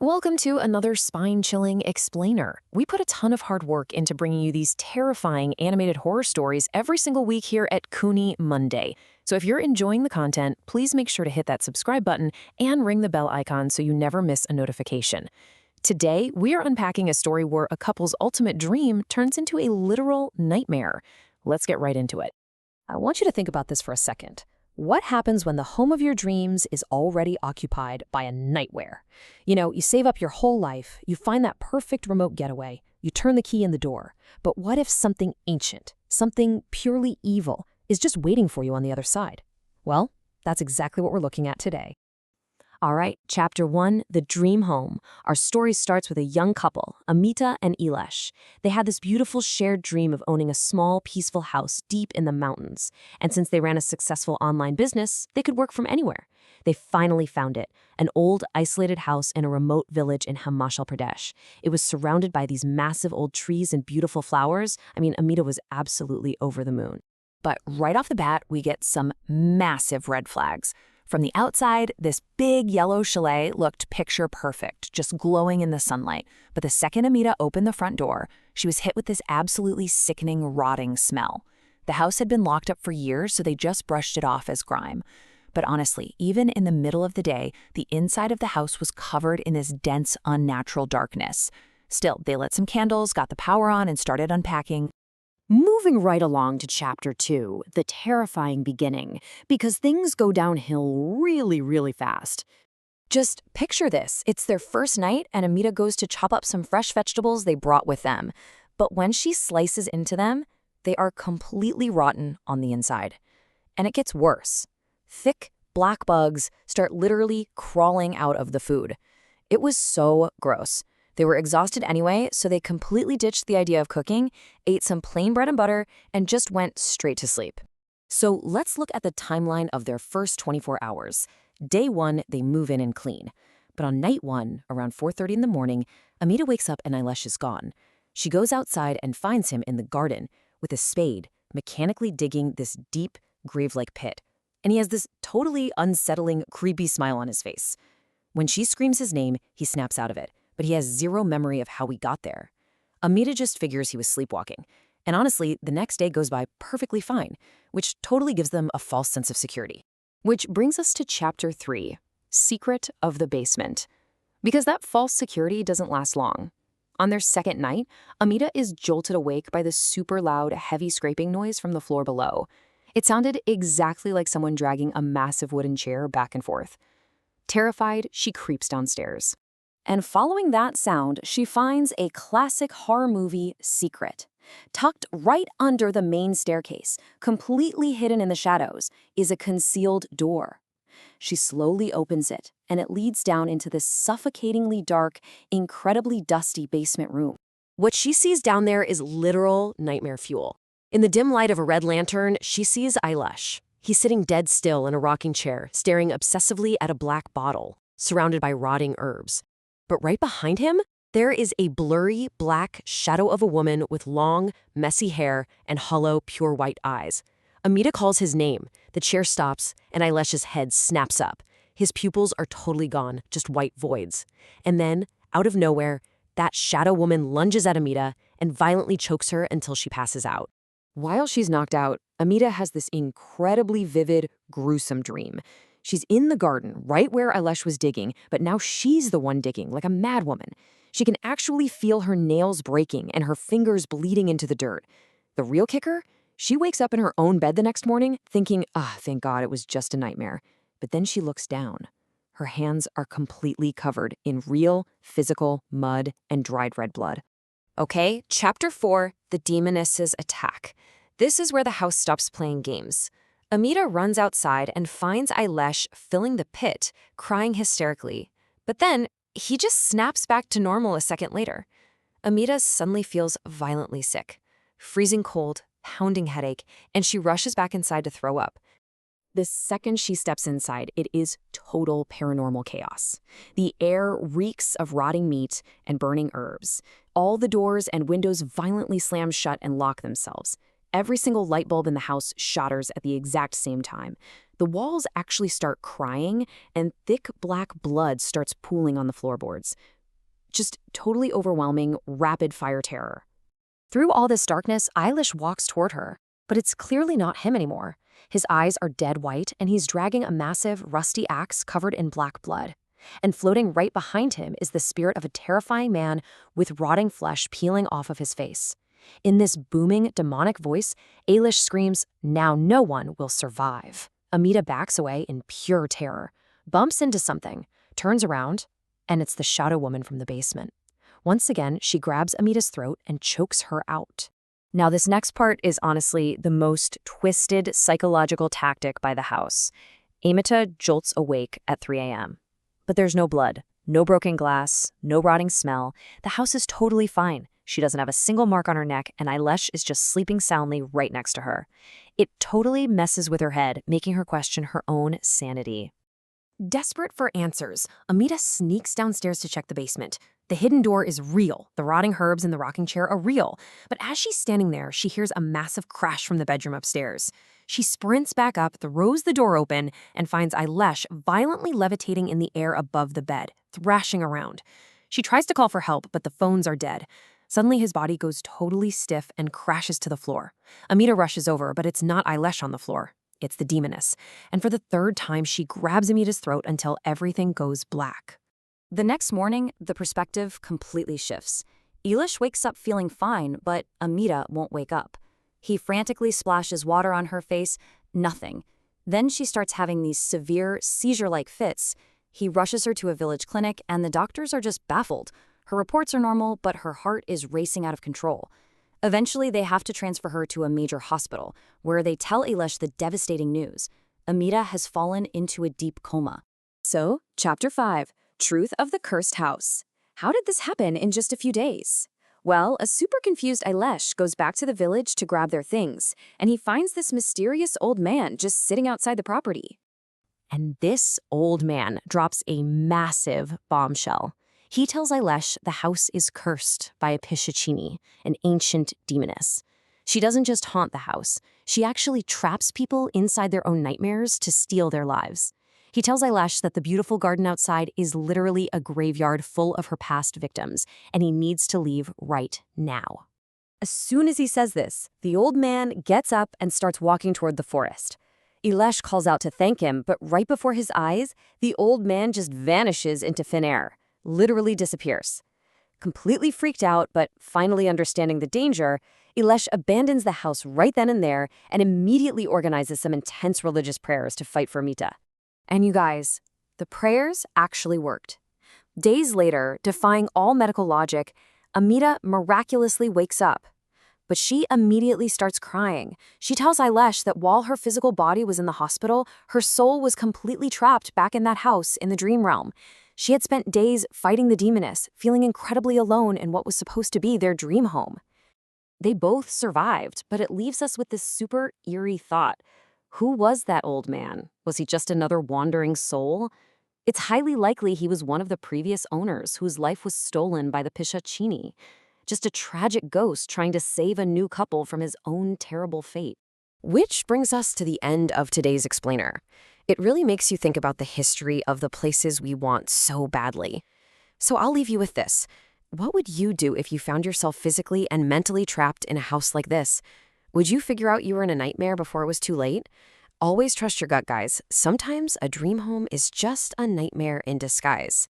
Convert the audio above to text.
Welcome to another spine-chilling explainer. We put a ton of hard work into bringing you these terrifying animated horror stories every single week here at Kuni Monday. So if you're enjoying the content, please make sure to hit that subscribe button and ring the bell icon so you never miss a notification. Today, we are unpacking a story where a couple's ultimate dream turns into a literal nightmare. Let's get right into it. I want you to think about this for a second. What happens when the home of your dreams is already occupied by a nightmare? You save up your whole life, you find that perfect remote getaway, you turn the key in the door. But what if something ancient, something purely evil, is just waiting for you on the other side? Well, that's exactly what we're looking at today. All right, Chapter 1, The Dream Home. Our story starts with a young couple, Amita and Ilesh. They had this beautiful shared dream of owning a small, peaceful house deep in the mountains. And since they ran a successful online business, they could work from anywhere. They finally found it, an old, isolated house in a remote village in Himachal Pradesh. It was surrounded by these massive old trees and beautiful flowers. Amita was absolutely over the moon. But right off the bat, we get some massive red flags. From the outside, this big yellow chalet looked picture perfect, just glowing in the sunlight. But the second Amita opened the front door, she was hit with this absolutely sickening, rotting smell. The house had been locked up for years, so they just brushed it off as grime. But honestly, even in the middle of the day, the inside of the house was covered in this dense, unnatural darkness. Still, they lit some candles, got the power on, and started unpacking. Moving right along to Chapter 2, the terrifying beginning, because things go downhill really, really fast. Just picture this. It's their first night, and Amita goes to chop up some fresh vegetables they brought with them. But when she slices into them, they are completely rotten on the inside. And it gets worse. Thick, black bugs start literally crawling out of the food. It was so gross. They were exhausted anyway, so they completely ditched the idea of cooking, ate some plain bread and butter, and just went straight to sleep. So let's look at the timeline of their first 24 hours. Day 1, they move in and clean. But on night 1, around 4:30 in the morning, Amita wakes up and Ilesh is gone. She goes outside and finds him in the garden with a spade, mechanically digging this deep, grave-like pit. And he has this totally unsettling, creepy smile on his face. When she screams his name, he snaps out of it. But he has zero memory of how he got there. Amita just figures he was sleepwalking. And honestly, the next day goes by perfectly fine, which totally gives them a false sense of security. Which brings us to Chapter 3, Secret of the Basement. Because that false security doesn't last long. On their second night, Amita is jolted awake by the super loud, heavy scraping noise from the floor below. It sounded exactly like someone dragging a massive wooden chair back and forth. Terrified, she creeps downstairs. And following that sound, she finds a classic horror movie secret. Tucked right under the main staircase, completely hidden in the shadows, is a concealed door. She slowly opens it, and it leads down into this suffocatingly dark, incredibly dusty basement room. What she sees down there is literal nightmare fuel. In the dim light of a red lantern, she sees Ilesh. He's sitting dead still in a rocking chair, staring obsessively at a black bottle, surrounded by rotting herbs. But right behind him, there is a blurry black shadow of a woman with long, messy hair and hollow, pure white eyes. Amita calls his name. The chair stops, and Ilesh's head snaps up. His pupils are totally gone, just white voids. And then, out of nowhere, that shadow woman lunges at Amita and violently chokes her until she passes out. While she's knocked out, Amita has this incredibly vivid, gruesome dream. She's in the garden, right where Ilesh was digging, but now she's the one digging, like a madwoman. She can actually feel her nails breaking and her fingers bleeding into the dirt. The real kicker? She wakes up in her own bed the next morning, thinking, thank God it was just a nightmare. But then she looks down. Her hands are completely covered in real, physical mud and dried red blood. Okay, Chapter 4, The Demoness's Attack. This is where the house stops playing games. Amita runs outside and finds Ilesh filling the pit, crying hysterically. But then, he just snaps back to normal a second later. Amita suddenly feels violently sick, freezing cold, pounding headache, and she rushes back inside to throw up. The second she steps inside, it is total paranormal chaos. The air reeks of rotting meat and burning herbs. All the doors and windows violently slam shut and lock themselves. Every single light bulb in the house shatters at the exact same time. The walls actually start crying, and thick black blood starts pooling on the floorboards. Just totally overwhelming, rapid-fire terror. Through all this darkness, Eilish walks toward her, but it's clearly not him anymore. His eyes are dead white, and he's dragging a massive, rusty axe covered in black blood. And floating right behind him is the spirit of a terrifying man with rotting flesh peeling off of his face. In this booming, demonic voice, Eilish screams, "Now no one will survive." Amita backs away in pure terror, bumps into something, turns around, and it's the shadow woman from the basement. Once again, she grabs Amita's throat and chokes her out. Now, this next part is honestly the most twisted psychological tactic by the house. Amita jolts awake at 3 a.m. But there's no blood, no broken glass, no rotting smell. The house is totally fine. She doesn't have a single mark on her neck, and Eilish is just sleeping soundly right next to her. It totally messes with her head, making her question her own sanity. Desperate for answers, Amita sneaks downstairs to check the basement. The hidden door is real, the rotting herbs in the rocking chair are real, but as she's standing there, she hears a massive crash from the bedroom upstairs. She sprints back up, throws the door open, and finds Eilish violently levitating in the air above the bed, thrashing around. She tries to call for help, but the phones are dead. Suddenly, his body goes totally stiff and crashes to the floor. Amita rushes over, but it's not Eilish on the floor. It's the demoness. And for the third time, she grabs Amita's throat until everything goes black. The next morning, the perspective completely shifts. Eilish wakes up feeling fine, but Amita won't wake up. He frantically splashes water on her face, nothing. Then she starts having these severe, seizure-like fits. He rushes her to a village clinic, and the doctors are just baffled. Her reports are normal, but her heart is racing out of control. Eventually, they have to transfer her to a major hospital, where they tell Eilish the devastating news. Amita has fallen into a deep coma. So, Chapter 5, Truth of the Cursed House. How did this happen in just a few days? Well, a super confused Eilish goes back to the village to grab their things, and he finds this mysterious old man just sitting outside the property. And this old man drops a massive bombshell. He tells Eilish the house is cursed by a Piशाccini, an ancient demoness. She doesn't just haunt the house, she actually traps people inside their own nightmares to steal their lives. He tells Eilish that the beautiful garden outside is literally a graveyard full of her past victims, and he needs to leave right now. As soon as he says this, the old man gets up and starts walking toward the forest. Eilish calls out to thank him, but right before his eyes, the old man just vanishes into thin air, literally disappears. Completely freaked out, but finally understanding the danger, Eilish abandons the house right then and there and immediately organizes some intense religious prayers to fight for Amita. And you guys, the prayers actually worked. Days later, defying all medical logic, Amita miraculously wakes up. But she immediately starts crying. She tells Eilish that while her physical body was in the hospital, her soul was completely trapped back in that house in the dream realm. She had spent days fighting the demoness, feeling incredibly alone in what was supposed to be their dream home. They both survived, but it leaves us with this super eerie thought. Who was that old man? Was he just another wandering soul? It's highly likely he was one of the previous owners whose life was stolen by the Piशाccini. Just a tragic ghost trying to save a new couple from his own terrible fate. Which brings us to the end of today's explainer. It really makes you think about the history of the places we want so badly. So I'll leave you with this. What would you do if you found yourself physically and mentally trapped in a house like this? Would you figure out you were in a nightmare before it was too late? Always trust your gut, guys. Sometimes a dream home is just a nightmare in disguise.